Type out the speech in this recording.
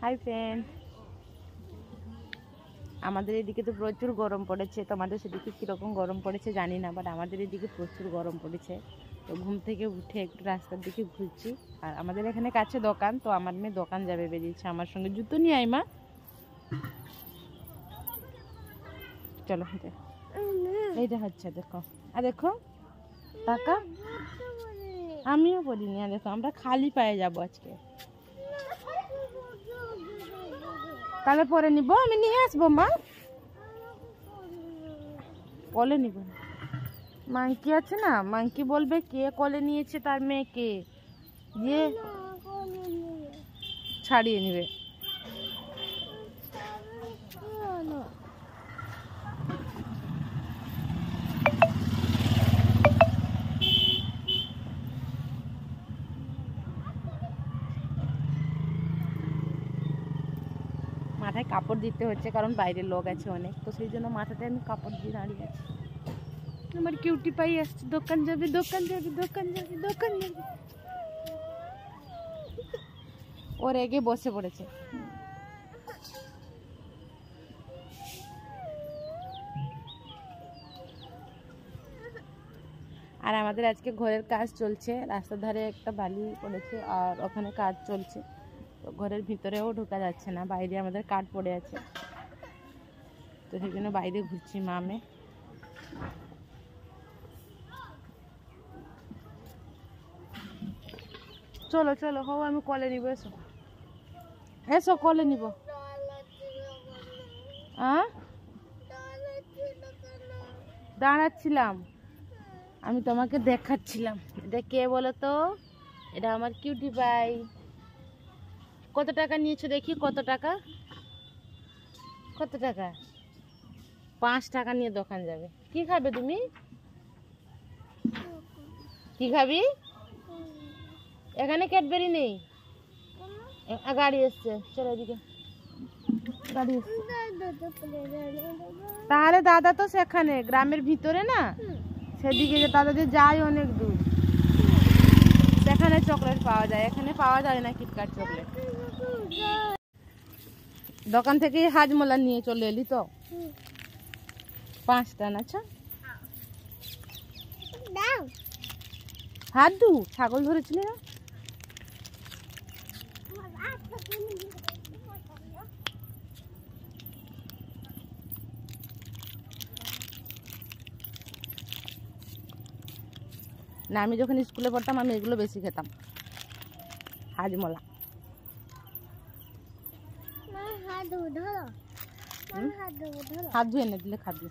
Hi friend, আমাদের এদিকে তো প্রচুর গরম পড়েছে। তোমাদের সেদিকে কীরকম গরম পড়েছে জানি না, বাট আমাদের এদিকে প্রচুর গরম পড়েছে। তো ঘুম থেকে উঠে একটু রাস্তার দিকে ঘুরছি। আর আমাদের এখানে কাছে দোকান, তো আমার মেয়ে দোকান যাবে বেরিয়েছে। আমার সঙ্গে জুতো নিয়ে আয় মা, চলো। এইটা হচ্ছে, দেখো আর দেখো টাকা, আমিও বলিনি। আর দেখো আমরা খালি পায়ে যাবো আজকে, তাহলে পরে নিব, আমি নিয়ে আসবো মা, কলে নিব। মাংকি আছে না, মাংকি বলবে কে কলে নিয়েছে তার মেয়েকে, দিয়ে ছাড়িয়ে নিবে। মাথায় কাপড় দিতে হচ্ছে, কারণ বাইরের লোক আছে অনেক, তো সেই জন্য মাথাতে আমি কাপড় দিয়ে দাঁড়িয়ে আছি। আমার কিউটি পাই আসছে, দোকান যাবে দোকান যাবে দোকান যাবে দোকান যাবে। ওর এগে বসে পড়েছে। আর আমাদের আজকে ঘরের কাজ চলছে, রাস্তার ধারে একটা বালি পড়েছে আর ওখানে কাজ চলছে। তো ঘরের ভিতরেও ঢোকা যাচ্ছে না, বাইরে আমাদের কাঠ পড়ে আছে, তো সেই জন্য বাইরে ঘুরছি মামে। চলো চলো, হো আমি কলে নিব, এসো এসো কলে নিব। দাঁড়াচ্ছিলাম, আমি তোমাকে দেখাচ্ছিলাম। এটা কে বলো তো? এটা আমার কিউটি পাই। কত টাকা নিয়েছো দেখি, কত টাকা? কত টাকা? 5 টাকা নিয়ে দোকান যাবে। কি খাবে তুমি? কি খাবি? এখানে ক্যাডবেরি নেই, গাড়ি এসছে, চলো এদিকে। গাড়ি এসছে, তাহলে দাদা তো সেখানে গ্রামের ভিতরে না, সেদিকে দাদা যে যায় অনেক দূর, সেখানে চকলেট পাওয়া যায়, এখানে পাওয়া যায় না কিটক্যাট চকলেট। দোকান থেকে হাজমোলা নিয়ে চলে এলি তো, 5টা না? আচ্ছা হাত দু, ছাগল ধরেছিলি না? না, আমি যখন স্কুলে পড়তাম আমি এগুলো বেশি খেতাম, হাজমোলা। হাত ধুয়ে এনে দিলে খাবি।